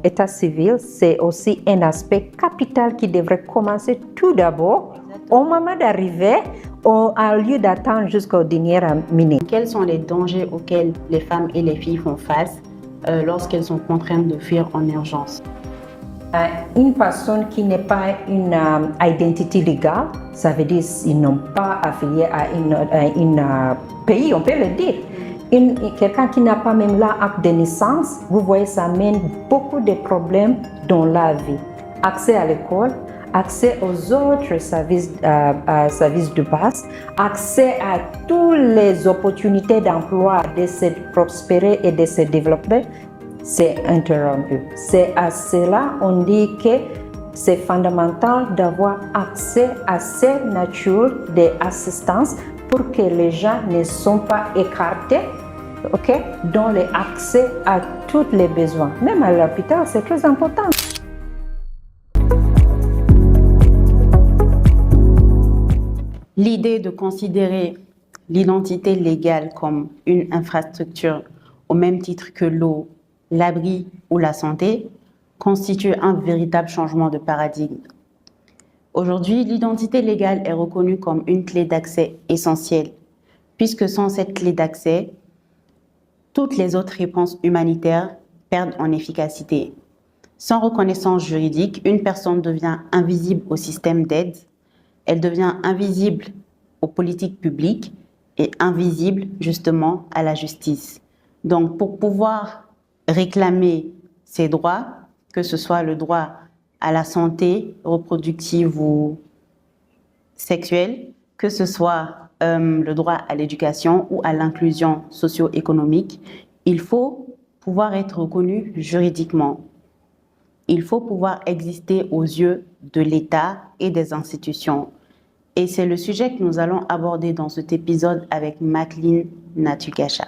L'état civil, c'est aussi un aspect capital qui devrait commencer tout d'abord au moment d'arriver, au lieu d'attendre jusqu'au dernier minute. Quels sont les dangers auxquels les femmes et les filles font face lorsqu'elles sont contraintes de fuir en urgence? Une personne qui n'est pas une identité légale, ça veut dire qu'ils n'ont pas affilié à un pays, on peut le dire. Quelqu'un qui n'a pas même l'acte de naissance, vous voyez, ça amène beaucoup de problèmes dans la vie. Accès à l'école, accès aux autres services de base, accès à toutes les opportunités d'emploi, de se prospérer et de se développer, c'est interrompu. C'est à cela on dit que c'est fondamental d'avoir accès à cette nature d'assistance pour que les gens ne soient pas écartés, dans l'accès à tous les besoins. Même à l'hôpital, c'est très important. L'idée de considérer l'identité légale comme une infrastructure au même titre que l'eau, l'abri ou la santé constitue un véritable changement de paradigme. Aujourd'hui, l'identité légale est reconnue comme une clé d'accès essentielle, puisque sans cette clé d'accès, toutes les autres réponses humanitaires perdent en efficacité. Sans reconnaissance juridique, une personne devient invisible au système d'aide, elle devient invisible aux politiques publiques et invisible justement à la justice. Donc pour pouvoir réclamer ses droits, que ce soit le droit à la santé reproductive ou sexuelle, que ce soit le droit à l'éducation ou à l'inclusion socio-économique, il faut pouvoir être reconnu juridiquement. Il faut pouvoir exister aux yeux de l'État et des institutions. Et c'est le sujet que nous allons aborder dans cet épisode avec Maclean Natugasha.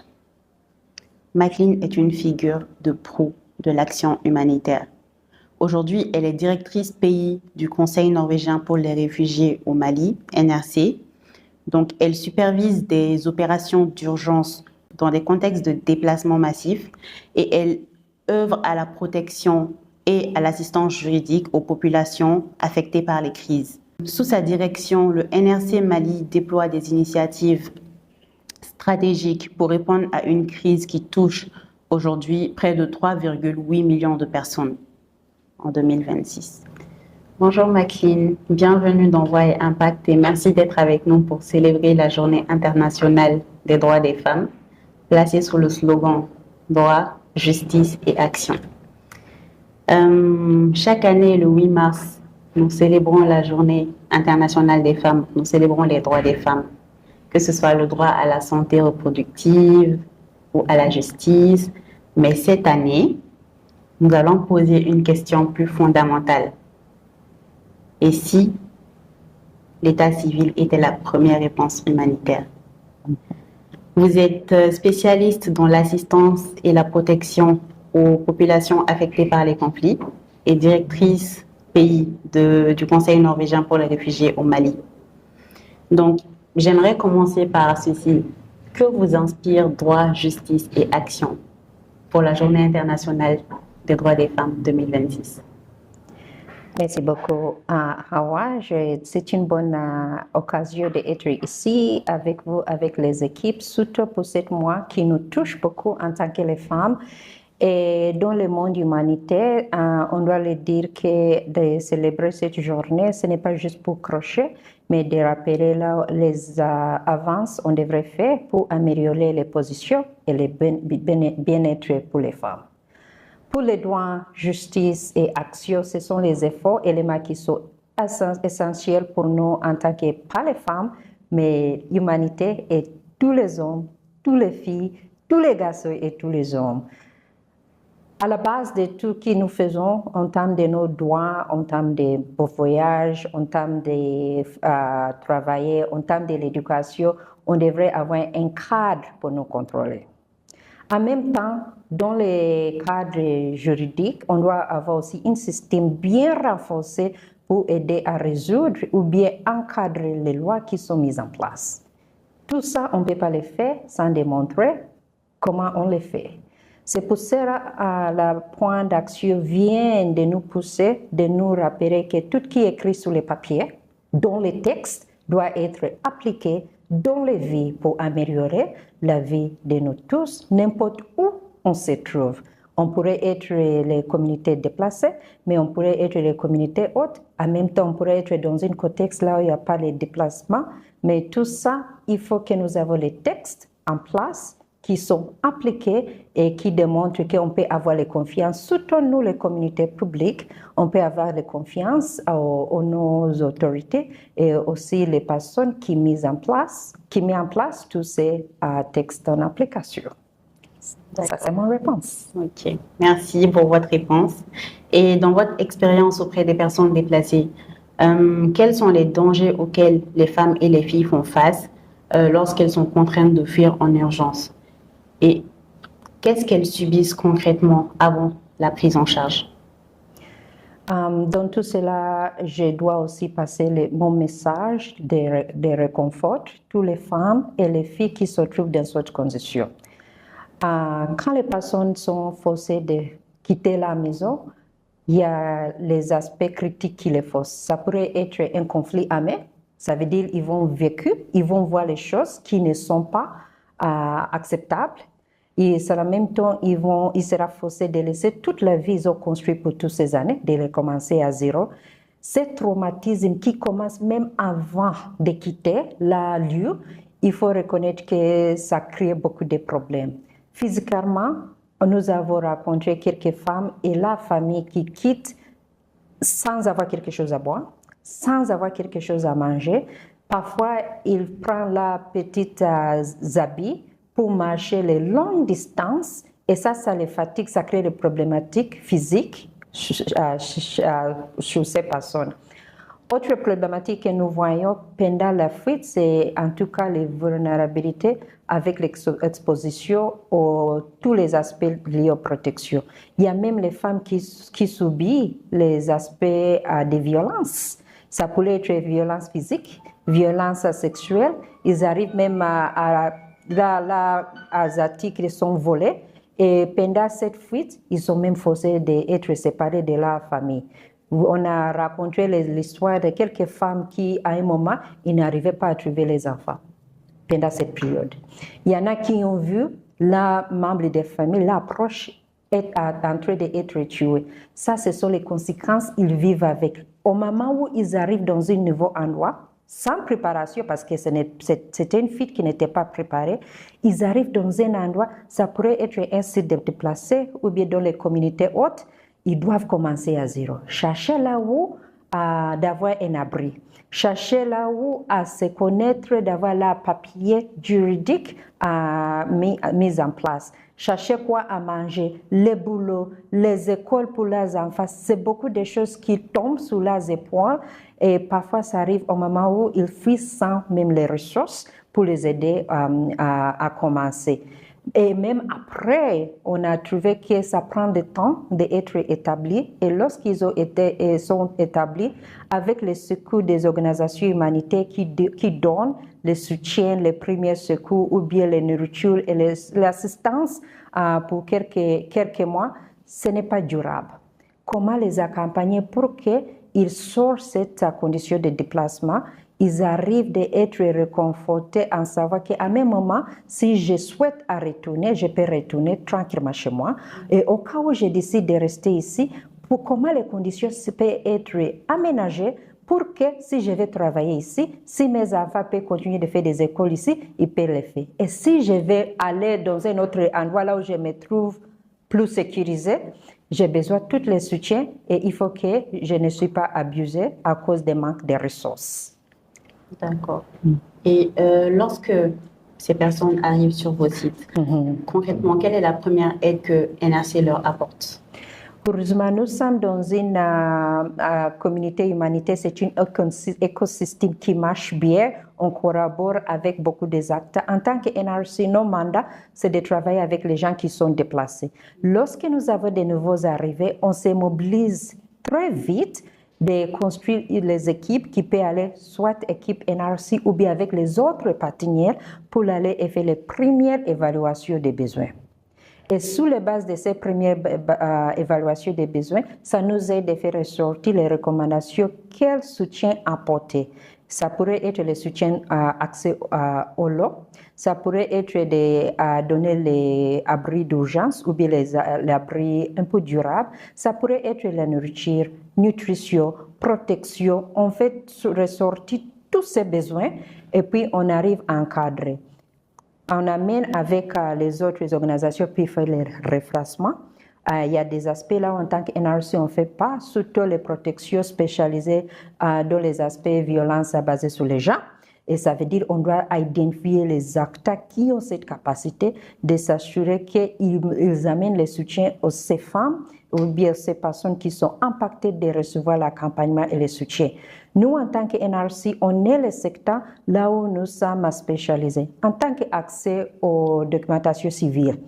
Maclean est une figure de proue de l'action humanitaire. Aujourd'hui, elle est directrice pays du Conseil norvégien pour les réfugiés au Mali, NRC. Donc, elle supervise des opérations d'urgence dans des contextes de déplacement massif et elle œuvre à la protection et à l'assistance juridique aux populations affectées par les crises. Sous sa direction, le NRC Mali déploie des initiatives stratégiques pour répondre à une crise qui touche aujourd'hui près de 3,8 millions de personnes en 2026. Bonjour Maclean, bienvenue dans Voix et Impact et merci d'être avec nous pour célébrer la Journée internationale des droits des femmes, placée sous le slogan « Droit, justice et action ». Chaque année, le 8 mars, nous célébrons la Journée internationale des femmes, nous célébrons les droits des femmes, que ce soit le droit à la santé reproductive ou à la justice. Mais cette année, nous allons poser une question plus fondamentale. Et si l'état civil était la première réponse humanitaire? Vous êtes spécialiste dans l'assistance et la protection aux populations affectées par les conflits et directrice pays du Conseil norvégien pour les réfugiés au Mali. Donc, j'aimerais commencer par ceci. Que vous inspire droit, justice et action pour la Journée internationale des droits des femmes 2026? Merci beaucoup, Hawa. C'est une bonne occasion d'être ici avec vous, avec les équipes, surtout pour ce mois qui nous touche beaucoup en tant que les femmes. Et dans le monde humanitaire, on doit le dire que de célébrer cette journée, ce n'est pas juste pour crocher, mais de rappeler les avances qu'on devrait faire pour améliorer les positions et le bien-être pour les femmes. Pour les droits, justice et action, ce sont les efforts, éléments qui sont essentiels pour nous en tant que, pas les femmes, mais l'humanité et tous les hommes, toutes les filles, tous les garçons et tous les hommes. À la base de tout ce que nous faisons en termes de nos droits, en termes de beaux voyages, en termes de travailler, en termes de l'éducation, on devrait avoir un cadre pour nous contrôler. En même temps, dans les cadres juridiques, on doit avoir aussi un système bien renforcé pour aider à résoudre ou bien encadrer les lois qui sont mises en place. Tout ça, on ne peut pas le faire sans démontrer comment on le fait. C'est pour cela le point d'action vient de nous pousser, de nous rappeler que tout ce qui est écrit sur les papiers, dans les textes, doit être appliqué dans les vies pour améliorer la vie de nous tous, n'importe où on se trouve. On pourrait être les communautés déplacées, mais on pourrait être les communautés hautes. En même temps, on pourrait être dans un contexte là où il n'y a pas les déplacements. Mais tout ça, il faut que nous avons les textes en place qui sont appliqués et qui démontrent qu'on peut avoir les confiances, surtout nous, les communautés publiques, on peut avoir les confiances aux nos autorités et aussi les personnes qui mettent en place tous ces textes en application. Ça, c'est mon réponse. Ok, merci pour votre réponse. Et dans votre expérience auprès des personnes déplacées, quels sont les dangers auxquels les femmes et les filles font face lorsqu'elles sont contraintes de fuir en urgence? Et qu'est-ce qu'elles subissent concrètement avant la prise en charge? Dans tout cela, je dois aussi passer mon message de réconfort toutes les femmes et les filles qui se trouvent dans cette condition. Quand les personnes sont forcées de quitter la maison, il y a les aspects critiques qui les forcent. Ça pourrait être un conflit armé, ça veut dire qu'ils vont ils vont voir les choses qui ne sont pas acceptables. Et en même temps, ils seront forcés de laisser toute la vie qu'ils ont construite pour toutes ces années, de recommencer à zéro. Ce traumatisme qui commence même avant de quitter le lieu, il faut reconnaître que ça crée beaucoup de problèmes. Physiquement, nous avons rencontré quelques femmes et la famille qui quittent sans avoir quelque chose à boire, sans avoir quelque chose à manger. Parfois, ils prennent la petite habits pour marcher les longues distances et ça les fatigue, ça crée des problématiques physiques chez ces personnes. Autre problématique que nous voyons pendant la fuite, c'est en tout cas les vulnérabilités avec l'exposition à tous les aspects liés aux protections. Il y a même les femmes qui subissent les aspects de violence. Ça pourrait être violence physique, violence sexuelle. Ils arrivent même à articles sont volés et pendant cette fuite, ils sont même forcés d'être séparés de leur famille. On a raconté l'histoire de quelques femmes qui, à un moment, ils n'arrivaient pas à trouver les enfants pendant cette période. Il y en a qui ont vu la membre des familles, l'approche est en train d'être tuée. Ça, ce sont les conséquences qu'ils vivent avec. Au moment où ils arrivent dans un nouveau endroit, sans préparation, parce que c'était une fuite qui n'était pas préparée, ils arrivent dans un endroit, ça pourrait être un site déplacé ou bien dans les communautés hautes, ils doivent commencer à zéro. Chercher là où d'avoir un abri. Chercher là où à se connaître, d'avoir la papier juridique mis en place. Chercher quoi à manger, les boulots, les écoles pour leurs enfants. C'est beaucoup de choses qui tombent sous leurs épaules et parfois ça arrive au moment où ils fuient sans même les ressources pour les aider à commencer. Et même après, on a trouvé que ça prend du temps d'être établi. Et lorsqu'ils sont établis, avec le secours des organisations humanitaires qui donnent le soutien, les premiers secours ou bien les nourritures et l'assistance pour quelques mois, ce n'est pas durable. Comment les accompagner pour qu'ils sortent de cette condition de déplacement? Ils arrivent d'être réconfortés en savoir qu'à un moment, si je souhaite retourner, je peux retourner tranquillement chez moi. Et au cas où je décide de rester ici, comment les conditions peuvent être aménagées pour que si je vais travailler ici, si mes enfants peuvent continuer de faire des écoles ici, ils peuvent les faire. Et si je vais aller dans un autre endroit là où je me trouve plus sécurisé, j'ai besoin de tous les soutiens et il faut que je ne suis pas abusée à cause des manques de ressources. D'accord. Et lorsque ces personnes arrivent sur vos sites, concrètement, quelle est la première aide que NRC leur apporte? Heureusement, nous sommes dans une communauté humanitaire, c'est un écosystème qui marche bien. On collabore avec beaucoup des acteurs. En tant que NRC, nos mandats, c'est de travailler avec les gens qui sont déplacés. Lorsque nous avons de nouveaux arrivés, on se mobilise très vite de construire les équipes qui peuvent aller soit équipe NRC ou bien avec les autres partenaires pour aller et faire les premières évaluations des besoins. Et sous les bases de ces premières évaluations des besoins, ça nous aide à faire ressortir les recommandations, quel soutien apporter. Ça pourrait être le soutien à accès au l'eau, ça pourrait être de donner les abris d'urgence ou bien les abris un peu durables, ça pourrait être la nourriture, nutrition, protection. On fait ressortir tous ces besoins et puis on arrive à encadrer. On amène avec les autres organisations puis faire les refracements. Il y a des aspects là, en tant qu'NRC, on ne fait pas, surtout les protections spécialisées dans les aspects violence basée sur les gens. Et ça veut dire qu'on doit identifier les acteurs qui ont cette capacité de s'assurer qu'ils amènent le soutien aux ces femmes ou bien ces personnes qui sont impactées de recevoir l'accompagnement et le soutien. Nous, en tant que NRC, on est le secteur là où nous sommes spécialisés. En tant qu'accès aux documentations civiles,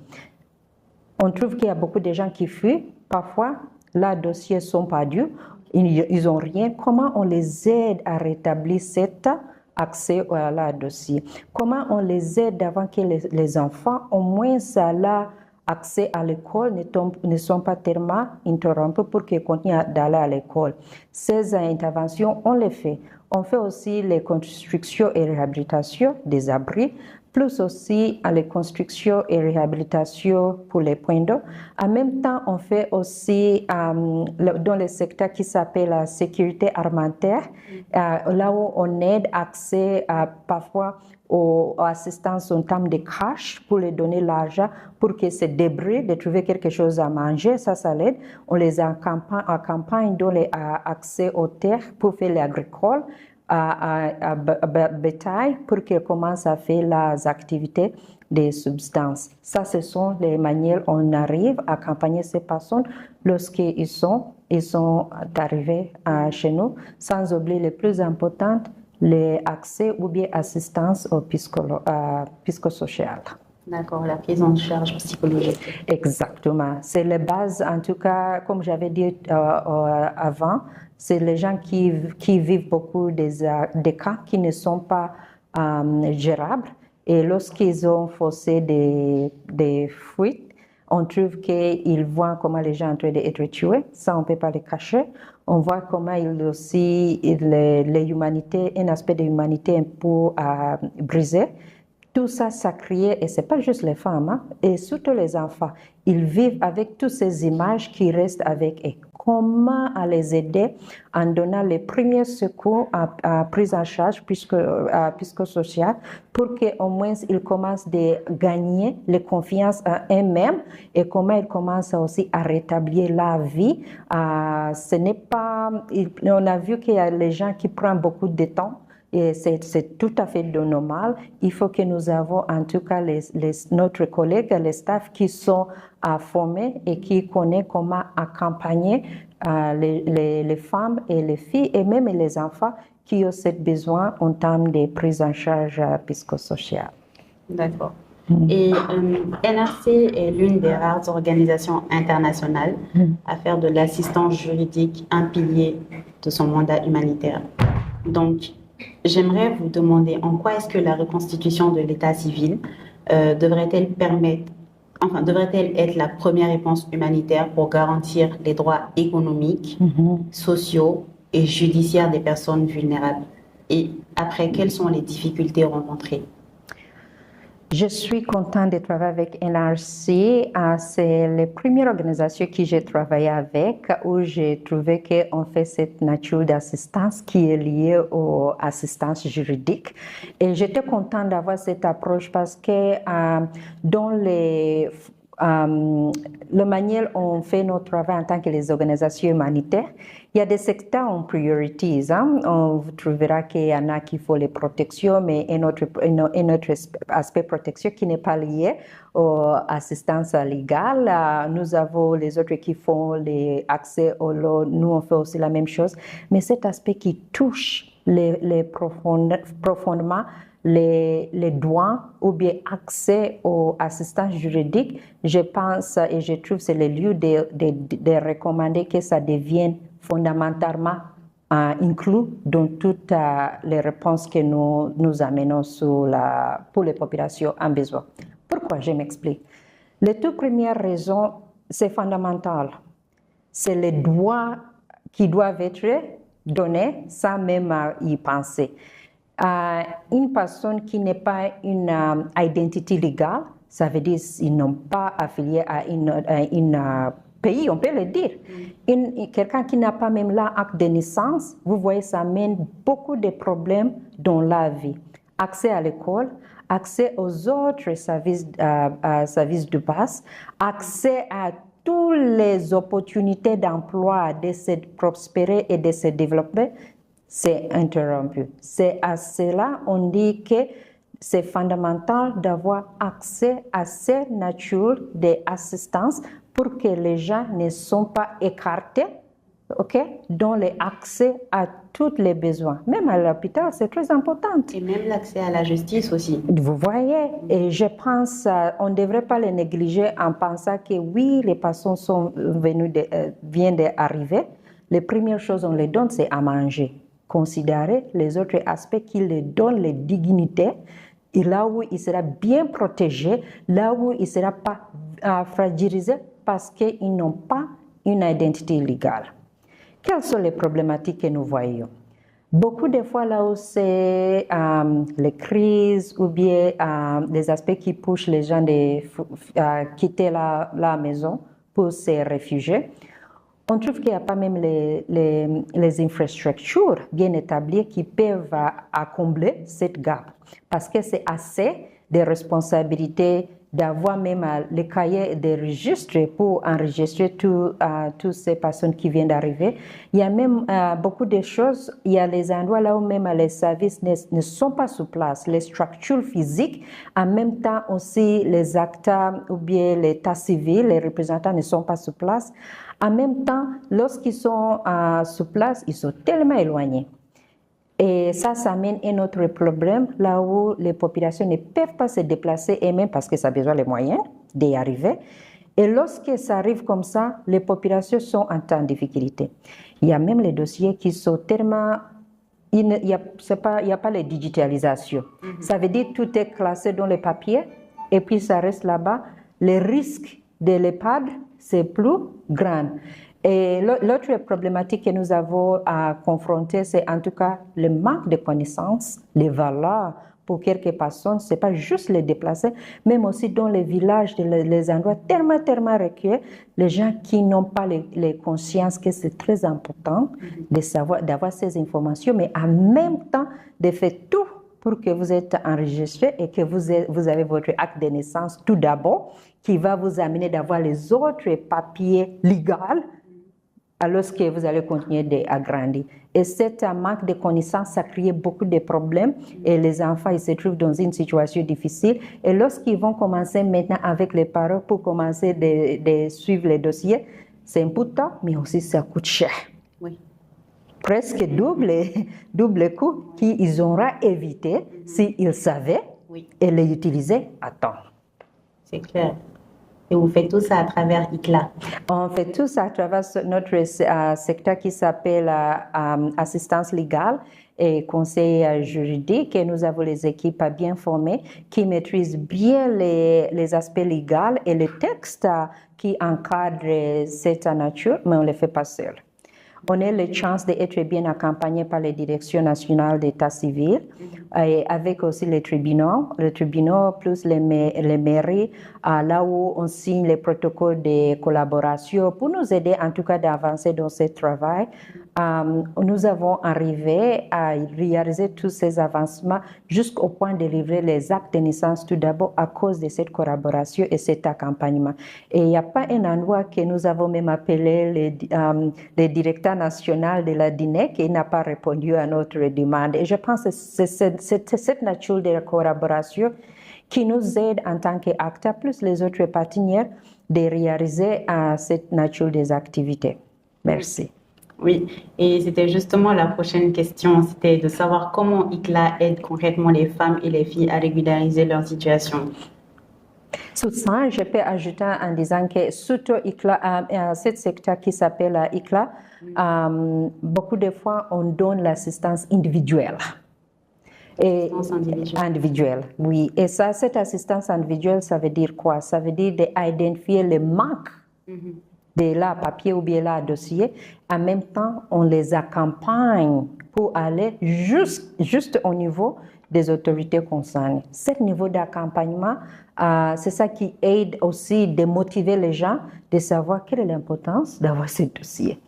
on trouve qu'il y a beaucoup de gens qui fuient. Parfois, leurs dossiers ne sont pas dus, ils n'ont rien. Comment on les aide à rétablir cet accès à leur dossier? Comment on les aide avant que les enfants, au moins, ça leur accès à l'école ne sont pas tellement interrompus pour qu'ils continuent d'aller à l'école. Ces interventions, on les fait. On fait aussi les constructions et réhabilitations des abris, plus aussi les constructions et réhabilitations pour les points d'eau. En même temps, on fait aussi dans le secteur qui s'appelle la sécurité alimentaire, là où on aide accès parfois aux assistances en termes de cash pour les donner l'argent pour que ces débris de trouver quelque chose à manger, ça l'aide. On les accompagne dans les accès aux terres pour faire l'agricole, à bétail pour qu'ils commencent à faire les activités des substances. Ça, ce sont les manières où on arrive à accompagner ces personnes lorsqu'ils sont arrivés chez nous, sans oublier les plus importantes, les accès ou bien assistance au psychosocial. D'accord, la prise en charge psychologique. Exactement. C'est les bases, en tout cas, comme j'avais dit avant, c'est les gens qui vivent beaucoup des cas qui ne sont pas gérables. Et lorsqu'ils ont forcé des fuites, on trouve qu'ils voient comment les gens sont en train d'être tués. Ça, on ne peut pas les cacher. On voit comment il aussi l'humanité, un aspect de l'humanité un peu brisé. Tout ça, ça crée, et ce n'est pas juste les femmes, hein, et surtout les enfants. Ils vivent avec toutes ces images qui restent avec eux. Comment les aider en donnant les premiers secours à prise en charge psychosociale pour qu'au moins ils commencent à gagner la confiance en eux-mêmes et comment ils commencent aussi à rétablir la vie. Ce n'est pas, on a vu qu'il y a les gens qui prennent beaucoup de temps. Et c'est tout à fait normal. Il faut que nous avons en tout cas notre collègue, les staffs qui sont formés et qui connaissent comment accompagner les femmes et les filles et même les enfants qui ont ce besoin en termes de prise en charge psychosociale. D'accord. Et NRC est l'une des rares organisations internationales à faire de l'assistance juridique un pilier de son mandat humanitaire. Donc, j'aimerais vous demander en quoi est-ce que la reconstitution de l'état civil devrait-elle être la première réponse humanitaire pour garantir les droits économiques, sociaux et judiciaires des personnes vulnérables? Et après, quelles sont les difficultés rencontrées? Je suis contente de travailler avec NRC. C'est la première organisation que j'ai travaillé avec où j'ai trouvé qu'on fait cette nature d'assistance qui est liée aux assistances juridiques. Et j'étais contente d'avoir cette approche parce que dans la manière dont on fait notre travail en tant que les organisations humanitaires, il y a des secteurs en priorité. Hein? On trouvera qu'il y en a qui font les protections, mais un autre aspect protection qui n'est pas lié aux assistances légales. Nous avons les autres qui font les accès au lot. Nous, on fait aussi la même chose. Mais cet aspect qui touche profondément les droits ou bien accès aux assistances juridiques, je pense et je trouve que c'est le lieu de recommander que ça devienne fondamentalement inclus dans toutes les réponses que nous amenons pour les populations en besoin. Pourquoi? Je m'explique. La toute première raison, c'est fondamental. C'est les droits qui doivent être donnés sans même y penser. Une personne qui n'est pas une identité légale, ça veut dire qu'ils n'ont pas affilié à une pays, on peut le dire. Quelqu'un qui n'a pas même l'acte de naissance, vous voyez, ça amène beaucoup de problèmes dans la vie. Accès à l'école, accès aux autres services de base, accès à toutes les opportunités d'emploi, de se prospérer et de se développer, c'est interrompu. C'est à cela on dit que c'est fondamental d'avoir accès à cette nature d'assistance pour que les gens ne soient pas écartés, dans l'accès à tous les besoins. Même à l'hôpital, c'est très important. Et même l'accès à la justice aussi. Vous voyez, et je pense on ne devrait pas les négliger en pensant que oui, les personnes viennent d'arriver. Les premières choses qu'on les donne, c'est à manger. Considérer les autres aspects qui les donnent les dignités, et là où il sera bien protégé, là où il ne sera pas fragilisé parce qu'ils n'ont pas une identité légale. Quelles sont les problématiques que nous voyons? Beaucoup de fois, là où c'est les crises ou bien les aspects qui poussent les gens à quitter la maison pour se réfugier, on trouve qu'il n'y a pas même les infrastructures bien établies qui peuvent combler cette gap. Parce que c'est assez de responsabilités d'avoir même les cahiers de registres pour enregistrer toutes ces personnes qui viennent d'arriver. Il y a même beaucoup de choses, il y a les endroits là où même les services ne sont pas sur place, les structures physiques, en même temps aussi les acteurs ou bien l'état civil, les représentants ne sont pas sur place. En même temps, lorsqu'ils sont sur place, ils sont tellement éloignés. Et ça amène un autre problème, là où les populations ne peuvent pas se déplacer elles-mêmes parce que ça a besoin des moyens d'y arriver. Et lorsque ça arrive comme ça, les populations sont en difficulté. Il y a même les dossiers qui sont tellement... Il n'y a pas la digitalisation. Ça veut dire que tout est classé dans les papiers et puis ça reste là-bas. Les risques de les perdre, c'est plus grand. Et l'autre problématique que nous avons à confronter, c'est en tout cas le manque de connaissances, les valeurs pour quelques personnes. Ce n'est pas juste les déplacer, même aussi dans les villages, les endroits tellement reculés, les gens qui n'ont pas les consciences que c'est très important de savoir, d'avoir ces informations, mais en même temps de faire tout pour que vous êtes enregistré et que vous avez votre acte de naissance tout d'abord, qui va vous amener d'avoir les autres papiers légaux alors que vous allez continuer à grandir. Et cet manque de connaissances, ça crée beaucoup de problèmes et les enfants, ils se trouvent dans une situation difficile. Et lorsqu'ils vont commencer maintenant avec les parents pour commencer de suivre les dossiers, c'est important, mais aussi ça coûte cher. Oui. Presque double coût qu'ils auraient évité s'ils savaient et les utiliser à temps. C'est clair. Et vous faites tout ça à travers ICLA? On fait tout ça à travers notre secteur qui s'appelle assistance légale et conseil juridique. Et nous avons les équipes bien formées qui maîtrisent bien les aspects légaux et les textes qui encadrent cette nature, mais on ne les fait pas seuls. On a la chance d'être bien accompagné par les directions nationales d'état civil et avec aussi les tribunaux plus les mairies, là où on signe les protocoles de collaboration pour nous aider en tout cas d'avancer dans ce travail. Nous avons arrivé à réaliser tous ces avancements jusqu'au point de livrer les actes de naissance tout d'abord à cause de cette collaboration et cet accompagnement. Et il n'y a pas un endroit que nous avons même appelé le directeur national de la DINEC qui n'a pas répondu à notre demande. Et je pense que c'est cette nature de la collaboration qui nous aide en tant qu'acteurs plus les autres partenaires de réaliser cette nature des activités. Merci. Oui, et c'était justement la prochaine question, c'était de savoir comment ICLA aide concrètement les femmes et les filles à régulariser leur situation. Sur ça, je peux ajouter en disant que surtout ICLA, ce secteur qui s'appelle ICLA, beaucoup de fois on donne l'assistance individuelle. Et Assistance individuelle. individuelle, oui. Et ça, cette assistance individuelle, ça veut dire quoi? Ça veut dire d'identifier les manques de la papier ou bien la dossier. En même temps, on les accompagne pour aller juste au niveau des autorités concernées. Ce niveau d'accompagnement, c'est ça qui aide aussi de motiver les gens de savoir quelle est l'importance d'avoir ce dossier.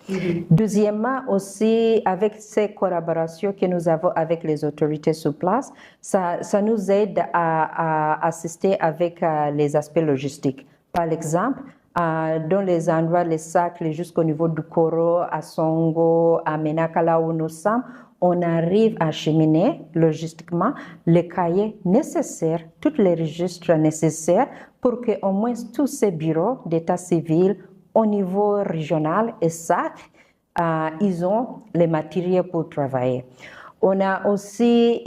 Deuxièmement, aussi, avec ces collaborations que nous avons avec les autorités sur place, ça nous aide à assister avec les aspects logistiques. Par exemple, dans les endroits, les sacs, jusqu'au niveau du Koro, à Songo, à Menaka, là où nous sommes, on arrive à acheminer logistiquement les cahiers nécessaires, tous les registres nécessaires pour que au moins tous ces bureaux d'état civil au niveau régional et SAC, ils ont les matériaux pour travailler. On a aussi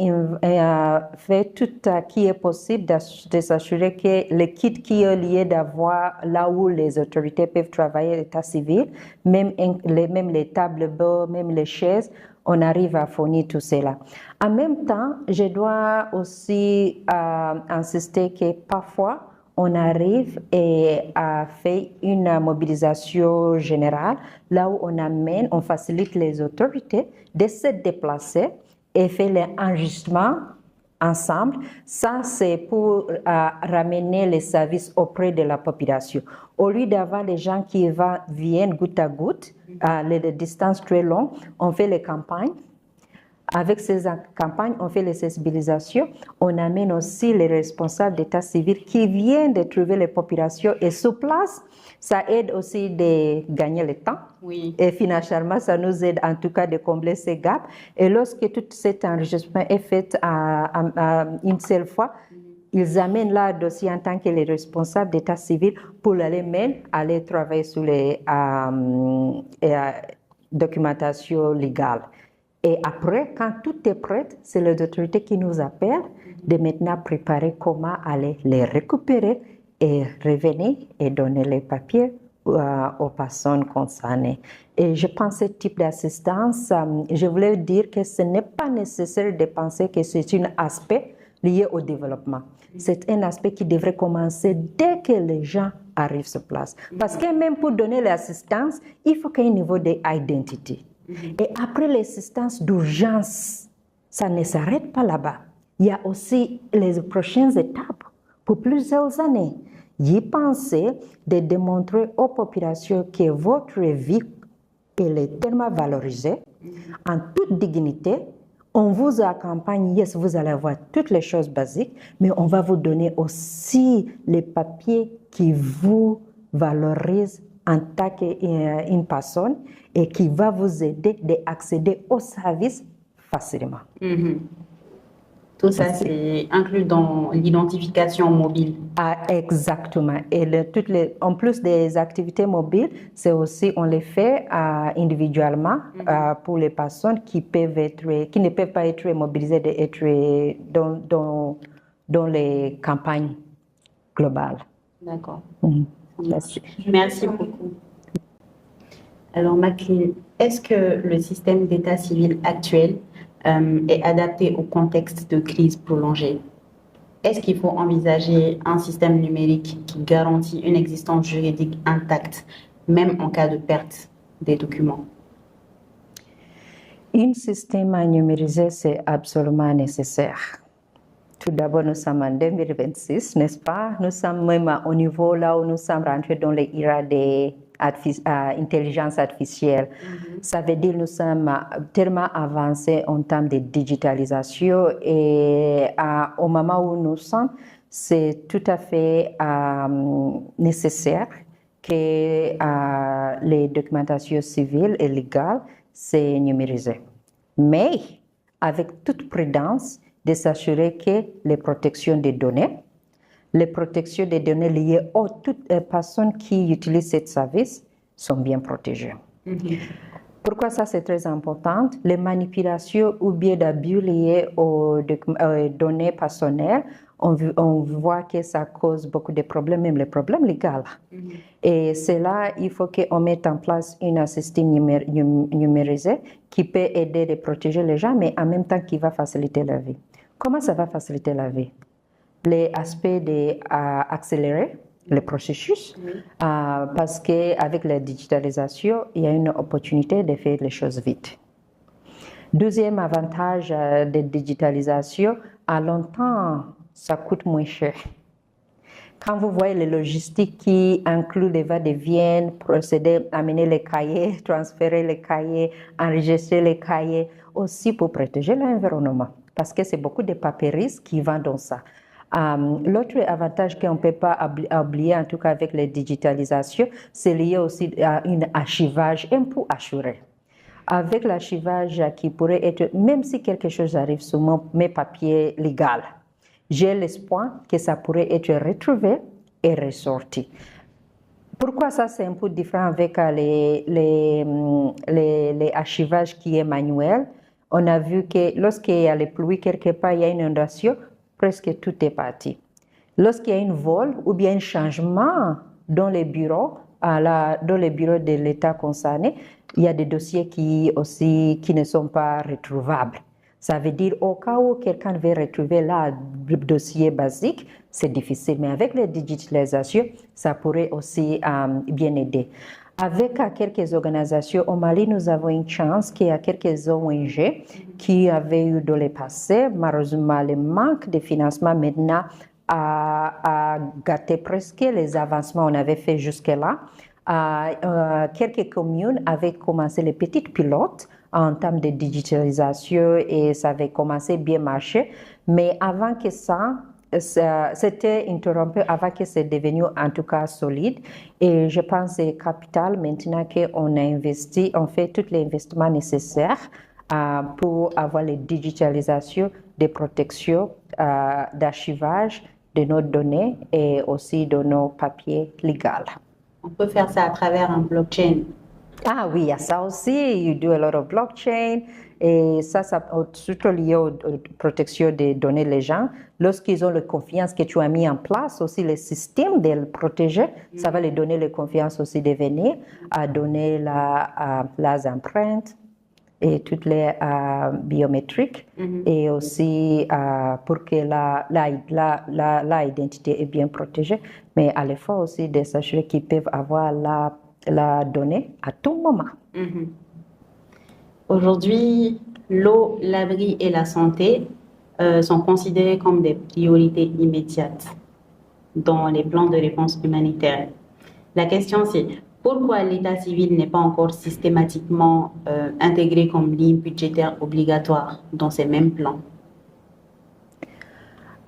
fait tout ce qui est possible de s'assurer que le kit qui est lié d'avoir là où les autorités peuvent travailler l'état civil, même les tables bords, même les chaises, on arrive à fournir tout cela. En même temps, je dois aussi insister que parfois, on arrive à faire une mobilisation générale, là où on facilite les autorités de se déplacer et faire l'enregistrement ensemble. Ça, c'est pour ramener les services auprès de la population. Au lieu d'avoir les gens qui viennent goutte à goutte, les distances très longues, on fait les campagnes. Avec ces campagnes, on fait les sensibilisations. On amène aussi les responsables d'état civil qui viennent de trouver les populations et sur place, ça aide aussi de gagner le temps. Oui. Et financièrement, ça nous aide en tout cas de combler ces gaps. Et lorsque tout cet enregistrement est fait une seule fois, ils amènent leur dossier en tant que les responsables d'état civil pour aller travailler sur les documentations légales. Et après, quand tout est prêt, c'est les autorités qui nous appellent de maintenant préparer comment aller les récupérer et revenir et donner les papiers aux personnes concernées. Et je pense que ce type d'assistance, je voulais dire que ce n'est pas nécessaire de penser que c'est un aspect lié au développement. C'est un aspect qui devrait commencer dès que les gens arrivent sur place. Parce que même pour donner l'assistance, il faut qu'il y ait un niveau d'identité. Et après l'assistance d'urgence, ça ne s'arrête pas là-bas. Il y a aussi les prochaines étapes pour plusieurs années. Y penser de démontrer aux populations que votre vie elle est tellement valorisée, en toute dignité. On vous accompagne, yes, vous allez avoir toutes les choses basiques, mais on va vous donner aussi les papiers qui vous valorisent en tant qu'une personne et qui va vous aider d'accéder aux services facilement. Tout ça, c'est inclus dans l'identification mobile. Exactement. Et en plus des activités mobiles, c'est aussi, on les fait individuellement pour les personnes qui ne peuvent pas être mobilisées dans les campagnes globales. D'accord. Merci. Merci beaucoup. Alors, Maclean, est-ce que le système d'état civil actuel est adapté au contexte de crise prolongée? Est-ce qu'il faut envisager un système numérique qui garantit une existence juridique intacte, même en cas de perte des documents? Un système numérisé, c'est absolument nécessaire. Tout d'abord, nous sommes en 2026, n'est-ce pas? Nous sommes même au niveau là où nous sommes rentrés dans les ERA des intelligence artificielle. Ça veut dire que nous sommes tellement avancés en termes de digitalisation et au moment où nous sommes, c'est tout à fait nécessaire que les documentations civiles et légales soient numérisées. Mais avec toute prudence, de s'assurer que les protections des données liées à toutes les personnes qui utilisent ce service sont bien protégées. Pourquoi ça c'est très important? Les manipulations ou bien d'abus liés aux données personnelles, on voit que ça cause beaucoup de problèmes, même les problèmes légaux. Et c'est là, il faut qu'on mette en place un système numérisé qui peut aider à protéger les gens, mais en même temps qui va faciliter la vie. Comment ça va faciliter la vie? Les aspects d'accélérer le processus, parce qu'avec la digitalisation, il y a une opportunité de faire les choses vite. Deuxième avantage de digitalisation, à longtemps, ça coûte moins cher. Quand vous voyez les logistiques qui incluent les va-et-vient, procéder, amener les cahiers, transférer les cahiers, enregistrer les cahiers, aussi pour protéger l'environnement, parce que c'est beaucoup de papyrus qui vont dans ça. L'autre avantage qu'on ne peut pas oublier, en tout cas avec la digitalisation, c'est lié aussi à un archivage un peu assuré. Avec l'archivage qui pourrait être, même si quelque chose arrive sur mes papiers légaux, j'ai l'espoir que ça pourrait être retrouvé et ressorti. Pourquoi ça c'est un peu différent avec les archivages qui est manuel? On a vu que lorsqu'il y a les pluies, quelque part il y a une inondation, presque tout est parti. Lorsqu'il y a un vol ou bien un changement dans les bureaux, dans les bureaux de l'État concerné, il y a des dossiers qui ne sont pas retrouvables. Ça veut dire au cas où quelqu'un veut retrouver le dossier basique, c'est difficile. Mais avec la digitalisation, ça pourrait aussi bien aider. Avec quelques organisations au Mali, nous avons une chance qu'il y a quelques ONG qui avaient eu dans le passé, malheureusement, le manque de financement maintenant a gâté presque les avancements qu'on avait fait jusque-là. Quelques communes avaient commencé les petites pilotes en termes de digitalisation et ça avait commencé à bien marcher. Mais avant que ça c'était interrompu, avant que c'est devenu en tout cas solide. Et je pense que c'est capital maintenant qu'on a investi, on fait tous les investissements nécessaires pour avoir la digitalisation des protections, d'archivage de nos données et aussi de nos papiers légaux. On peut faire ça à travers un blockchain. Ah oui, il y a ça aussi. You do a lot of blockchain. Et ça surtout lié aux protections des données des gens. Lorsqu'ils ont la confiance que tu as mis en place, aussi le système de le protéger, ça va les donner la confiance aussi de venir à donner les empreintes et toutes les biométriques et aussi pour que l'identité est bien protégée, mais à l'effort aussi de s'assurer qu'ils peuvent avoir la donnée à tout moment. Aujourd'hui, l'eau, l'abri et la santé sont considérés comme des priorités immédiates dans les plans de réponse humanitaire. La question c'est pourquoi l'état civil n'est pas encore systématiquement intégré comme ligne budgétaire obligatoire dans ces mêmes plans?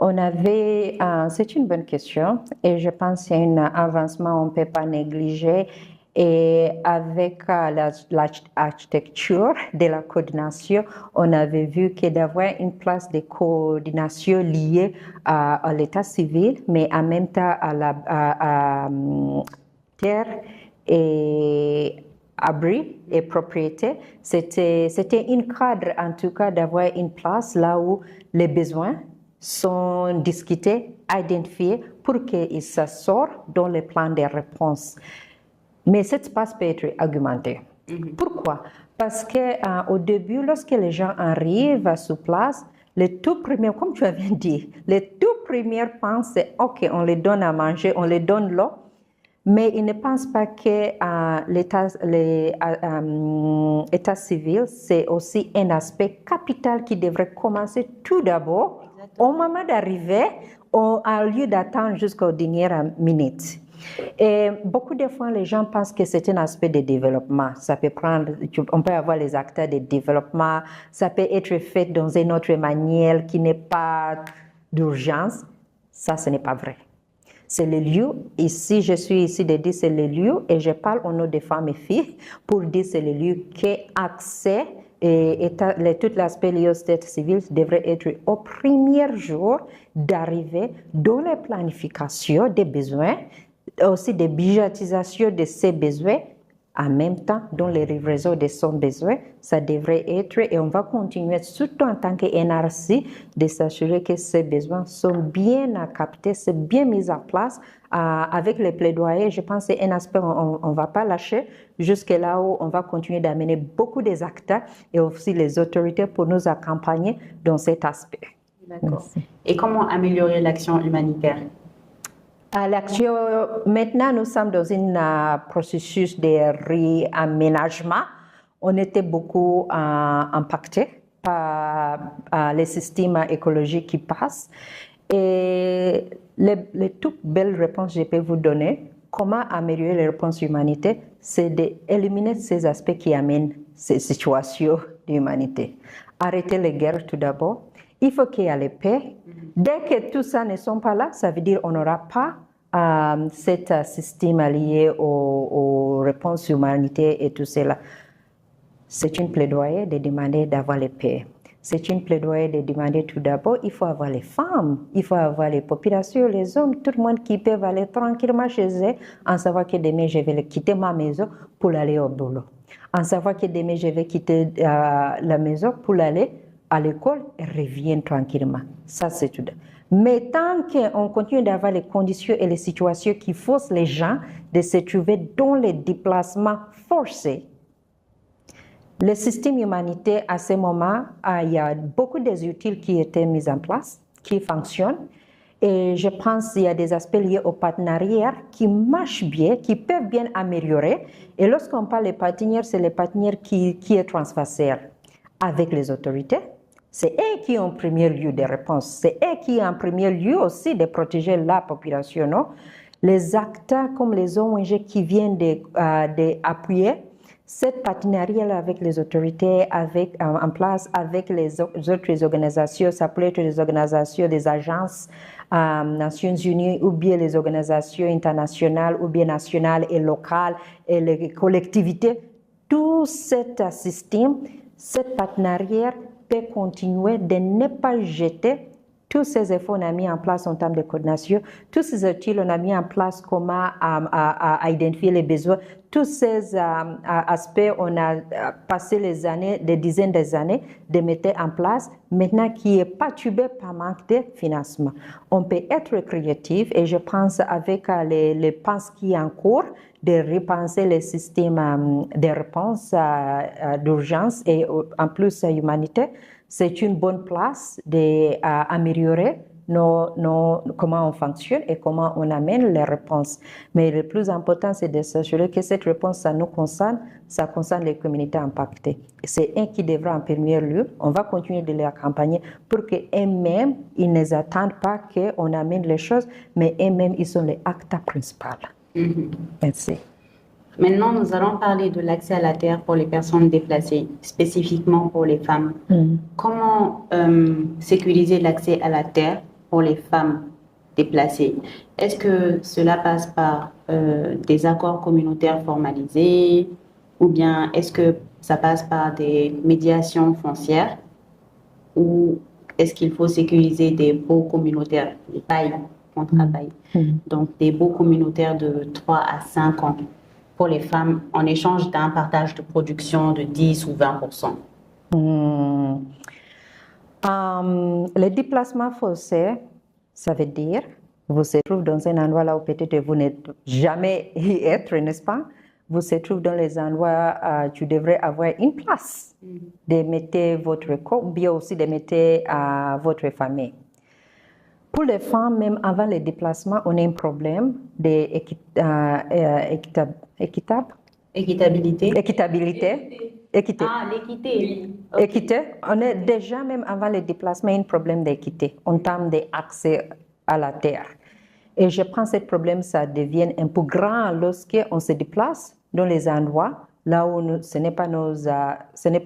C'est une bonne question et je pense qu'il y a un avancement on ne peut pas négliger. Et avec l'architecture de la coordination, on avait vu que d'avoir une place de coordination liée à l'état civil, mais en même temps à la terre et abri et propriété, c'était un cadre en tout cas d'avoir une place là où les besoins sont discutés, identifiés pour qu'ils sortent dans le plan de réponse. Mais cet espace peut être argumenté. Pourquoi? Parce qu'au début, lorsque les gens arrivent sur place, les tout premiers, comme tu avais dit, les tout premiers pensent, c'est OK, on les donne à manger, on les donne l'eau, mais ils ne pensent pas que l'état civil, c'est aussi un aspect capital qui devrait commencer tout d'abord au moment d'arriver, au lieu d'attendre jusqu'aux dernières minutes. Et beaucoup de fois, les gens pensent que c'est un aspect de développement. Ça peut on peut avoir les acteurs de développement, ça peut être fait dans une autre manière qui n'est pas d'urgence. Ça, ce n'est pas vrai. C'est le lieu, ici, je suis ici de dire c'est le lieu, et je parle au nom des femmes et filles pour dire c'est le lieu qui est accès et tout l'aspect lié au statut civil devrait être au premier jour d'arriver dans la planification des besoins, aussi des budgétisations de ces besoins, en même temps dans les livraisons de son besoin, ça devrait être, et on va continuer, surtout en tant qu'NRC, de s'assurer que ces besoins sont bien captés, c'est bien mis en place avec les plaidoyers. Je pense que c'est un aspect on ne va pas lâcher jusque là où on va continuer d'amener beaucoup des acteurs et aussi les autorités pour nous accompagner dans cet aspect. D'accord. Merci. Et comment améliorer l'action humanitaire? À l'action, maintenant, nous sommes dans un processus de réaménagement. On était beaucoup impactés par les systèmes écologiques qui passent. Et les toutes belles réponses que je peux vous donner, comment améliorer les réponses humanitaires, c'est d'éliminer ces aspects qui amènent ces situations d'humanité. Arrêter les guerres tout d'abord. Il faut qu'il y ait la paix. Dès que tout ça ne sont pas là, ça veut dire qu'on n'aura pas cet système lié aux réponses humanitaires et tout cela. C'est une plaidoyer de demander d'avoir la paix. C'est une plaidoyer de demander tout d'abord, il faut avoir les femmes, il faut avoir les populations, les hommes, tout le monde qui peut aller tranquillement chez eux, en savoir que demain je vais quitter ma maison pour aller au boulot. En savoir que demain je vais quitter la maison pour aller à l'école et reviennent tranquillement. Ça, c'est tout. Mais tant qu'on continue d'avoir les conditions et les situations qui forcent les gens de se trouver dans les déplacements forcés, le système humanitaire, à ce moment, il y a beaucoup des outils qui étaient mis en place, qui fonctionnent. Et je pense qu'il y a des aspects liés au partenariat qui marchent bien, qui peuvent bien améliorer. Et lorsqu'on parle des partenaires, c'est les partenaires qui est transversal avec les autorités. C'est eux qui ont en premier lieu des réponses. C'est eux qui ont en premier lieu aussi de protéger la population. Non? Les acteurs comme les ONG qui viennent d'appuyer cette partenariat avec les autorités, en place avec les autres organisations, ça peut être les organisations des agences Nations Unies ou bien les organisations internationales ou bien nationales et locales et les collectivités. Tout cet système, cette partenariat peut continuer de ne pas jeter tous ces efforts qu'on a mis en place en termes de coordination, tous ces outils qu'on a mis en place, comment à identifier les besoins, tous ces aspects on a passé les années, des dizaines d'années de mettre en place, maintenant qui est perturbé par manque de financement. On peut être créatif et je pense avec les penses qui sont en cours, de repenser les systèmes de réponse d'urgence et en plus humanitaire, c'est une bonne place d'améliorer comment on fonctionne et comment on amène les réponses. Mais le plus important, c'est de s'assurer que cette réponse, ça nous concerne, ça concerne les communautés impactées. C'est eux qui devra en premier lieu. On va continuer de les accompagner pour qu'eux-mêmes, ils ne attendent pas qu'on amène les choses, mais eux-mêmes, ils sont les acteurs principaux. Merci. Maintenant, nous allons parler de l'accès à la terre pour les personnes déplacées, spécifiquement pour les femmes. Comment sécuriser l'accès à la terre pour les femmes déplacées? Est-ce que cela passe par des accords communautaires formalisés ou bien est-ce que ça passe par des médiations foncières ou est-ce qu'il faut sécuriser des baux communautaires, des bails, contrat-bail, donc des baux communautaires de 3 à 5 ans pour les femmes en échange d'un partage de production de 10 ou 20%? Les déplacements forcés, ça veut dire vous se trouvez dans un endroit là où peut-être vous n'êtes jamais y être, n'est-ce pas? Vous se trouvez dans les endroits où tu devrais avoir une place de mettre votre corps, ou bien aussi de mettre votre famille. Pour les femmes, même avant les déplacements, on a un problème d'équité. Ah, l'équité. Okay. Équité. On est déjà, même avant les déplacements, un problème d'équité en termes d'accès à la terre. Et je pense que ce problème, ça devient un peu grand lorsqu'on se déplace dans les endroits là où ce n'est pas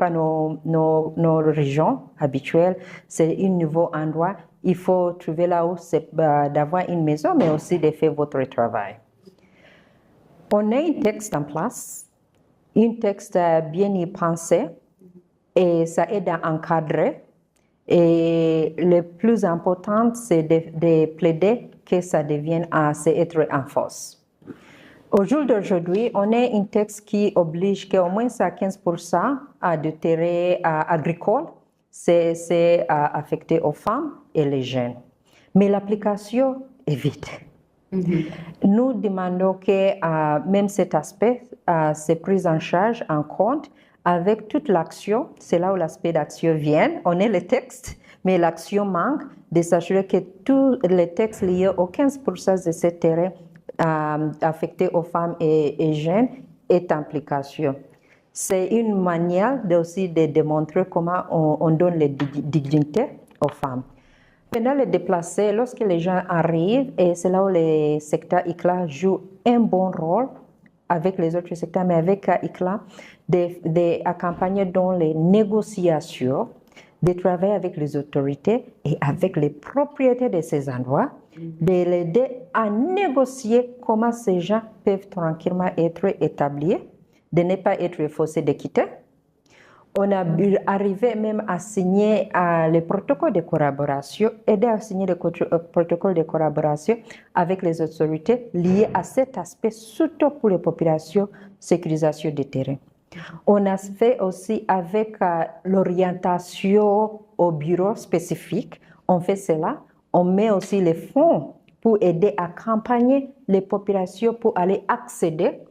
nos régions habituelles, c'est un nouveau endroit. Il faut trouver là où c'est d'avoir une maison, mais aussi de faire votre travail. On a un texte en place, un texte bien y pensé, et ça aide à encadrer. Et le plus important, c'est de plaider que ça devienne être en force. Au jour d'aujourd'hui, on a un texte qui oblige qu'au moins 15% de terrain agricole, c'est affecté aux femmes et les jeunes. Mais l'application est vide. Nous demandons que même cet aspect c'est pris en charge, en compte, avec toute l'action. C'est là où l'aspect d'action vient. On a le texte, mais l'action manque de s'assurer que tous les textes liés aux 15% de ces terrains affectés aux femmes et jeunes aient implication. C'est une manière aussi de démontrer comment on donne les dignités aux femmes. Pendant les déplacés, lorsque les gens arrivent, et c'est là où le secteur ICLA joue un bon rôle avec les autres secteurs, mais avec ICLA, d'accompagner dans les négociations, de travailler avec les autorités et avec les propriétaires de ces endroits, de l'aider à négocier comment ces gens peuvent tranquillement être établis, de ne pas être forcés de quitter. On a arrivé même à signer les protocoles de collaboration, aider à signer les protocoles de collaboration avec les autorités liés à cet aspect, surtout pour les populations, sécurisation des terrains. On a fait aussi avec l'orientation au bureau spécifique, on fait cela, on met aussi les fonds pour aider à accompagner les populations pour aller accéder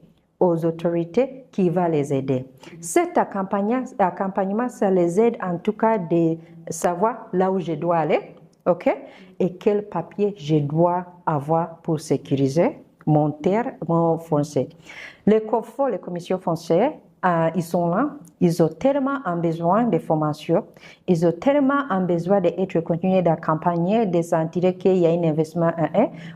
aux autorités qui vont les aider. Cet accompagnement, ça les aide en tout cas de savoir là où je dois aller, ok, et quel papier je dois avoir pour sécuriser mon terre, mon foncier. Les COFO, les commissions foncières, ils sont là, ils ont tellement un besoin de formation, ils ont tellement un besoin d'être continués d'accompagner, de sentir qu'il y a un investissement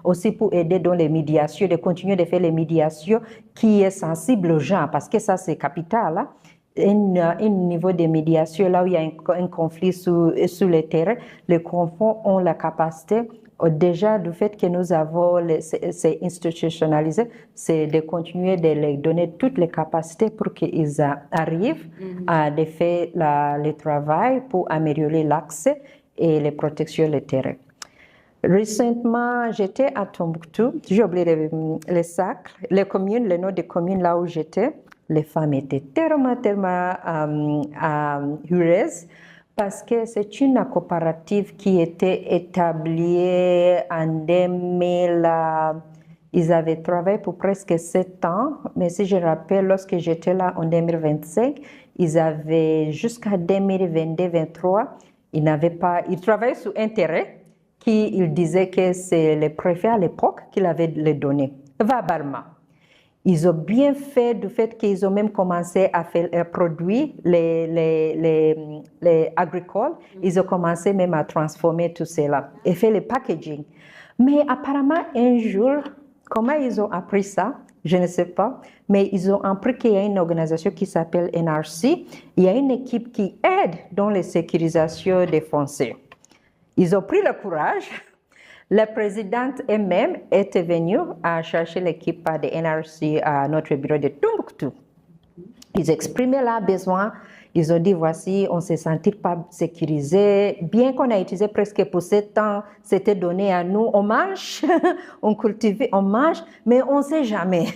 aussi pour aider dans les médiations, de continuer de faire les médiations qui est sensible aux gens, parce que ça c'est capital, hein? Un niveau de médiation, là où il y a un conflit sur le terrain, les confrères ont la capacité, déjà du fait que nous avons, c'est institutionnalisé, c'est de continuer de leur donner toutes les capacités pour qu'ils arrivent à faire le travail pour améliorer l'accès et les protections des terrains. Récemment, j'étais à Tombouctou, j'ai oublié les sacs, les communes, les noms des communes là où j'étais. Les femmes étaient tellement heureuses parce que c'est une coopérative qui était établie en 2000. Ils avaient travaillé pour presque 7 ans, mais si je rappelle, lorsque j'étais là en 2025, ils avaient jusqu'à 2022-2023, ils travaillaient sur un terrain qu'ils disaient que c'est le préfet à l'époque qui l'avait les donné, verbalement. Ils ont bien fait du fait qu'ils ont même commencé à faire produire les agricoles. Ils ont commencé même à transformer tout cela et faire le packaging. Mais apparemment, un jour, comment ils ont appris ça? Je ne sais pas. Mais ils ont appris qu'il y a une organisation qui s'appelle NRC. Il y a une équipe qui aide dans la sécurisation des fonciers. Ils ont pris le courage. La présidente elle-même était venue à chercher l'équipe de NRC à notre bureau de Tombouctou. Ils exprimaient leurs besoins. Ils ont dit, voici, on ne se sentit pas sécurisé. Bien qu'on a utilisé presque pour 7 ans, c'était donné à nous. On mange, on cultive, on mange, mais on ne sait jamais.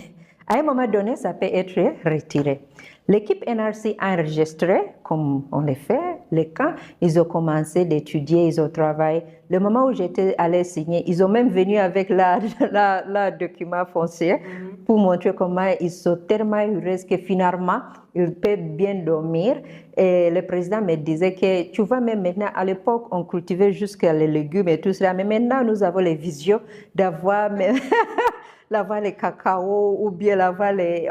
À un moment donné, ça peut être retiré. L'équipe NRC a enregistré, comme on le fait, les camps. Ils ont commencé d'étudier, ils ont travaillé. Le moment où j'étais allée signer, ils ont même venu avec la document foncier pour montrer comment ils sont tellement heureux que finalement, ils peuvent bien dormir. Et le président me disait que, tu vois, même maintenant, à l'époque, on cultivait jusqu'à les légumes et tout cela, mais maintenant, nous avons les visions d'avoir... l'avoir les cacao ou bien l'avoir les...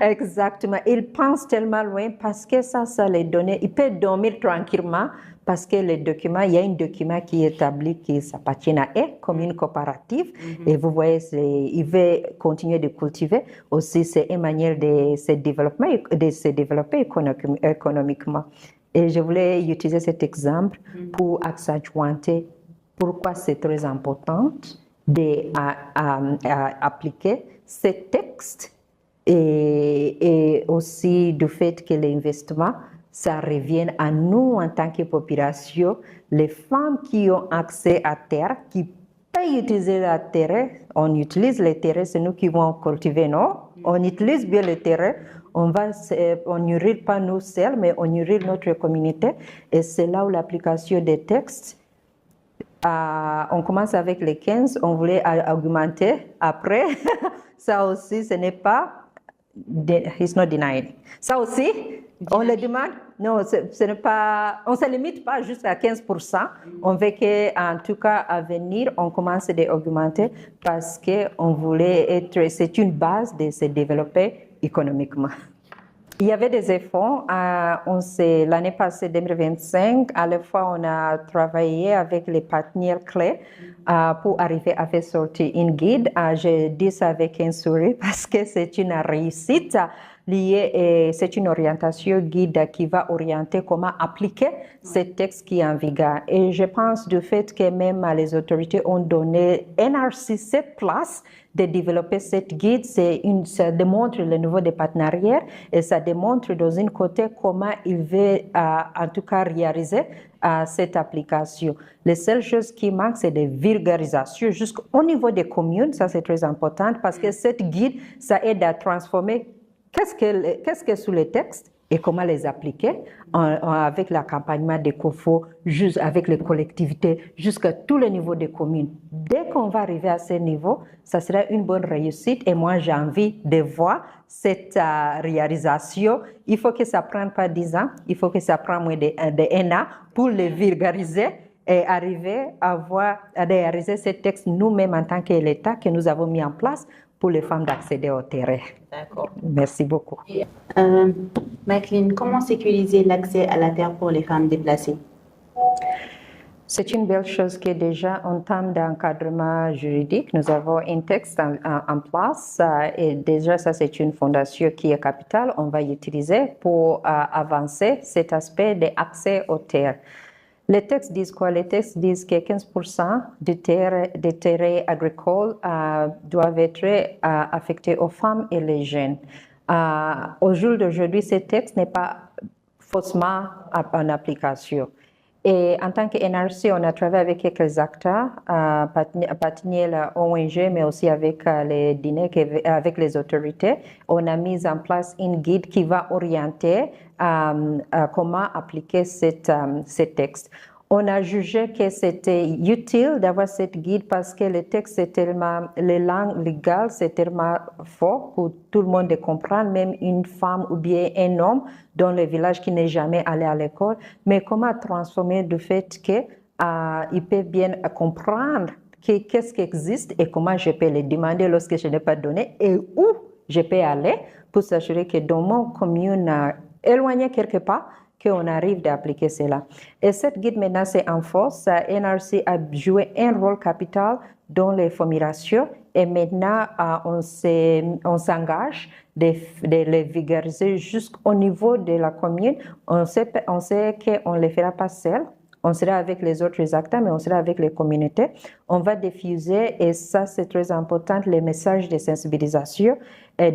Exactement. Ils pensent tellement loin parce que ça les donne. Ils peuvent dormir tranquillement parce que le document, il y a un document qui établit que ça appartient à eux comme une coopérative. Et vous voyez, ils veulent continuer de cultiver. Aussi, c'est une manière de se développer économiquement. Et je voulais utiliser cet exemple pour accentuer pourquoi c'est très important d'appliquer ces textes et aussi du fait que l'investissement, ça revient à nous en tant que population, les femmes qui ont accès à terre, qui peuvent utiliser la terre, on utilise les terres, c'est nous qui vont cultiver, non? On utilise bien les terres, on nourrit pas nous seuls, mais on nourrit notre communauté et c'est là où l'application des textes on commence avec les 15, on voulait augmenter après. Ça aussi, ce n'est pas, it's not denied. Ça aussi, On le demande? Non, ce n'est pas, on ne se limite pas jusqu'à 15%. On veut qu'en tout cas, à venir, on commence à augmenter parce qu'on voulait être, c'est une base de se développer économiquement. Il y avait des efforts. L'année passée, 2025, à la fois, on a travaillé avec les partenaires clés pour arriver à faire sortir une guide. Je dis ça avec un sourire parce que c'est une réussite liée, c'est une orientation guide qui va orienter comment appliquer ce texte qui est en vigueur. Et je pense du fait que même les autorités ont donné NRC cette place de développer cette guide, ça démontre le niveau des partenariats et ça démontre dans un côté comment il veut en tout cas réaliser cette application. Les seules choses qui manquent, c'est des vulgarisations jusqu'au niveau des communes. Ça, c'est très important parce que cette guide, ça aide à transformer qu'est-ce que sous les textes et comment les appliquer avec l'accompagnement des COFO, juste avec les collectivités, jusqu'à tous les niveaux des communes. Dès qu'on va arriver à ce niveau, ça sera une bonne réussite et moi j'ai envie de voir cette réalisation. Il faut que ça ne prenne pas 10 ans, il faut que ça prenne moins d'un an pour le vulgariser et arriver à réaliser ce texte nous-mêmes en tant que l'État que nous avons mis en place pour les femmes d'accéder au terrain. D'accord. Merci beaucoup. Maclean, comment sécuriser l'accès à la terre pour les femmes déplacées? C'est une belle chose qui est déjà en termes d'encadrement juridique. Nous avons un texte en place et déjà ça c'est une fondation qui est capitale. On va l'utiliser pour avancer cet aspect d'accès aux terres. Les textes disent quoi? Les textes disent que 15% des terrains agricoles doivent être affectés aux femmes et les jeunes. Au jour d'aujourd'hui, ce texte n'est pas faussement en application. Et en tant que NRC, on a travaillé avec quelques acteurs, partenaires ONG, mais aussi avec les DINEC, avec les autorités. On a mis en place une guide qui va orienter comment appliquer ce texte. On a jugé que c'était utile d'avoir cette guide parce que le texte est tellement, les langues légales, c'est tellement fort pour tout le monde de comprendre, même une femme ou bien un homme dans le village qui n'est jamais allé à l'école. Mais comment transformer le fait qu'il peut bien comprendre qu'est-ce qui existe et comment je peux le demander lorsque je n'ai pas donné et où je peux aller pour s'assurer que dans mon commune éloignée quelque part, qu'on arrive d'appliquer cela. Et cette guide maintenant, c'est en force. NRC a joué un rôle capital dans les formulations et maintenant, on s'engage de les vulgariser jusqu'au niveau de la commune. On sait qu'on ne les fera pas seul. On sera avec les autres acteurs, mais on sera avec les communautés. On va diffuser, et ça c'est très important, les messages de sensibilisation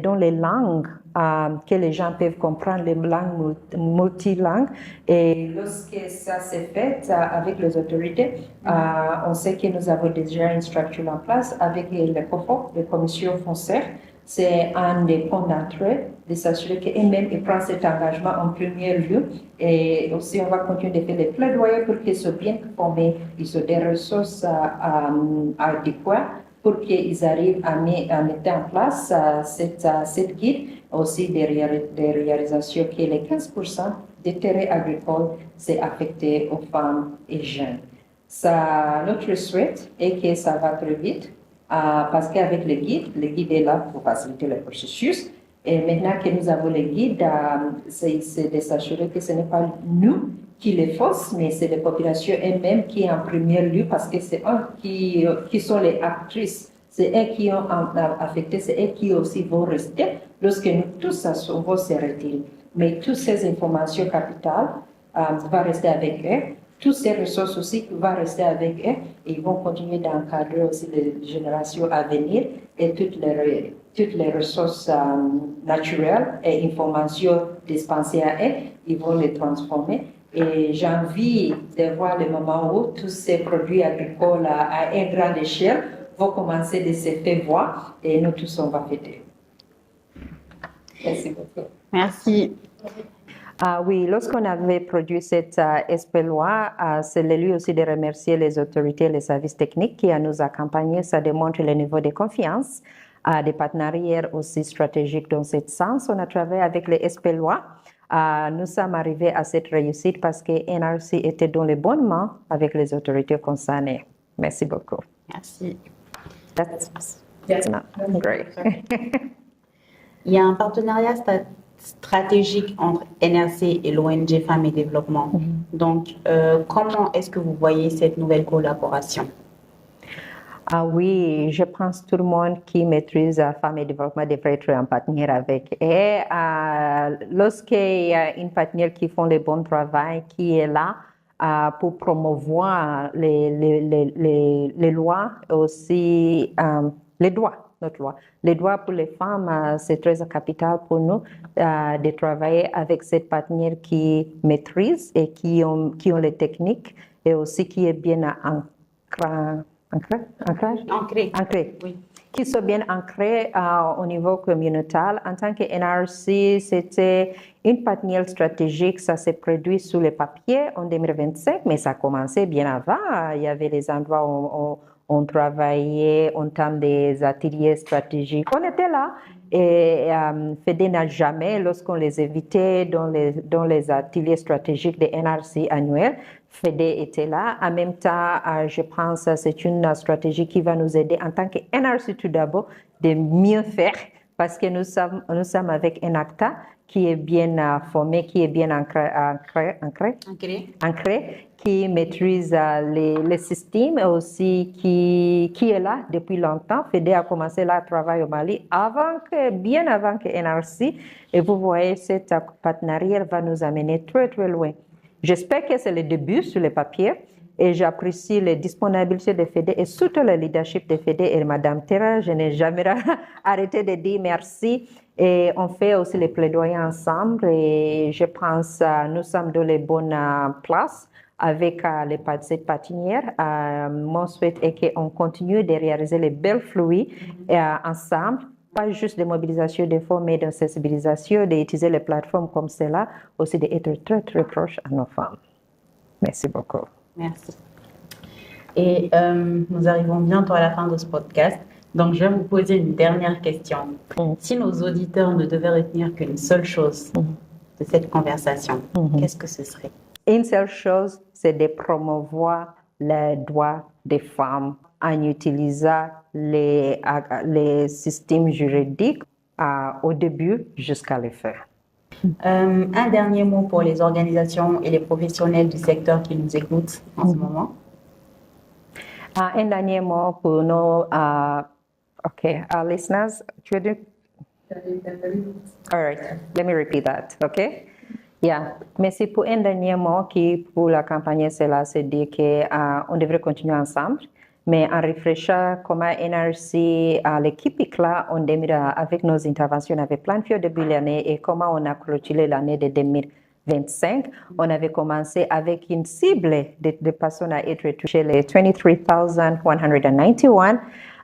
dans les langues que les gens peuvent comprendre, les langues multilangues. Et lorsque ça s'est fait avec les autorités, on sait que nous avons déjà une structure en place avec les COFO, les commissions foncières. C'est un des points d'entrée de s'assurer qu'eux-mêmes prennent cet engagement en premier lieu. Et aussi, on va continuer de faire les plaidoyers pour qu'ils soient bien formés, ils aient des ressources adéquates pour qu'ils arrivent à mettre en place cette guide. Aussi, des réalisations que les 15% des terrains agricoles, c'est affecté aux femmes et jeunes. Notre souhait est que ça va très vite. Parce qu'avec le guide est là pour faciliter le processus. Et maintenant que nous avons le guide, c'est de s'assurer que ce n'est pas nous qui les faussent, mais c'est les populations elles-mêmes qui en premier lieu, parce que c'est eux qui sont les actrices, c'est eux qui ont affecté, c'est eux qui aussi vont rester lorsque nous tous vont se retirer. Mais toutes ces informations capitales vont rester avec eux. Toutes ces ressources aussi vont rester avec eux et ils vont continuer d'encadrer aussi les générations à venir et toutes les ressources naturelles et informations dispensées à eux, ils vont les transformer. Et j'ai envie de voir le moment où tous ces produits agricoles à une grande échelle vont commencer de se faire voir et nous tous on va fêter. Merci beaucoup. Merci. Oui, lorsqu'on avait produit cette SP-loi, c'est le lieu aussi de remercier les autorités et les services techniques qui nous accompagné. Ça démontre le niveau de confiance, des partenariats aussi stratégiques dans ce sens. On a travaillé avec les SP-loi Nous sommes arrivés à cette réussite parce que NRC était dans les bonnes mains avec les autorités concernées. Merci beaucoup. Merci. That's not great. Il y a un partenariat stratégique entre NRC et l'ONG Femmes et Développement. Donc, comment est-ce que vous voyez cette nouvelle collaboration? Ah oui, je pense que tout le monde qui maîtrise Femmes et Développement devrait être en partenaire avec. Et lorsqu'il y a une partenaire qui fait le bon travail, qui est là pour promouvoir les lois et aussi les droits. Notre loi. Les droits pour les femmes, c'est très capital pour nous de travailler avec cette partenaire qui maîtrise et qui ont les techniques et aussi qui est bien ancré. Oui. Qui sont bien ancrés au niveau communautaire. En tant que NRC, c'était une partenaire stratégique. Ça s'est produit sous le papier en 2025, mais ça a commencé bien avant. Il y avait des endroits où on travaillait en termes des ateliers stratégiques. On était là et FEDE n'a jamais, lorsqu'on les invitait dans les ateliers stratégiques des NRC annuels, FEDE était là. En même temps, je pense que c'est une stratégie qui va nous aider en tant que NRC tout d'abord de mieux faire parce que nous sommes avec un ACTA qui est bien formé, qui est bien ancré, qui maîtrise les systèmes et aussi qui est là depuis longtemps. FEDE a commencé le travail au Mali bien avant que NRC. Et vous voyez, cet partenariat va nous amener très, très loin. J'espère que c'est le début sur le papier et j'apprécie les disponibilités de FEDE et surtout le leadership de FEDE et Mme Terra. Je n'ai jamais arrêté de dire merci. Et on fait aussi les plaidoyers ensemble et je pense nous sommes dans les bonnes places avec cette partenaire. Mon souhait est qu'on continue de réaliser les belles fluides ensemble, pas juste de mobilisation de fonds, mais de sensibilisation, d'utiliser les plateformes comme cela, aussi d'être très, très proche à nos femmes. Merci beaucoup. Merci. Et nous arrivons bientôt à la fin de ce podcast. Donc, je vais vous poser une dernière question. Si nos auditeurs ne devaient retenir qu'une seule chose de cette conversation, qu'est-ce que ce serait? Une seule chose, c'est de promouvoir les droits des femmes en utilisant les systèmes juridiques au début jusqu'à la fin. Un dernier mot pour les organisations et les professionnels du secteur qui nous écoutent en ce moment. Un dernier mot pour nos listeners. All right, let me repeat that, okay? Yeah, mais c'est pour un dernier mot qui, pour la campagne, c'est dire qu'on devrait continuer ensemble, mais en réfléchissant comment NRC, l'équipe est là, on démarre avec nos interventions, on avait planifié au début de l'année et comment on a clôturé l'année de 2025. On avait commencé avec une cible de personnes à être touchées, les 23,191.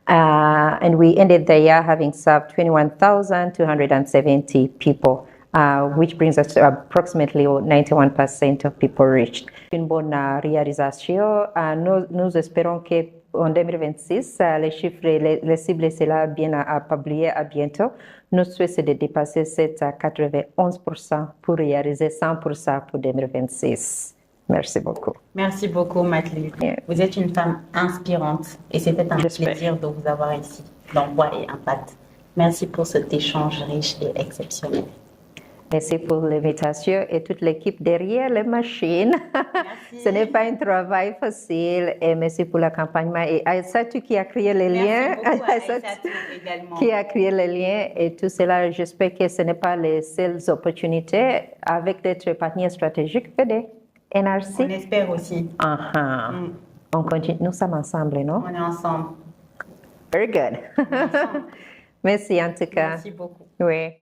And we ended the year having served 21,270 people, which brings us to approximately 91% of people reached. Une bonne réalisation. Nous espérons qu'en 2026, les chiffres, les cibles, cela bien à publier à bientôt. Notre souhait, c'est de dépasser cette 91% pour réaliser 100% pour 2026. Merci beaucoup. Merci beaucoup, Mathilde. Yeah. Vous êtes une femme inspirante et c'était un plaisir de vous avoir ici dans Voix et Impact. Merci pour cet échange riche et exceptionnel. Merci pour l'invitation et toute l'équipe derrière les machines. Merci. Ce n'est pas un travail facile et merci pour l'accompagnement. Et Aïssatou qui a créé les liens. Merci beaucoup à Aïssatou également. Qui a créé les liens et tout cela. J'espère que ce n'est pas les seules opportunités avec d'autres partenaires stratégiques. NRC. On espère aussi. On continue. Nous sommes ensemble, non? On est ensemble. Very good. Merci en tout cas. Merci beaucoup. Oui.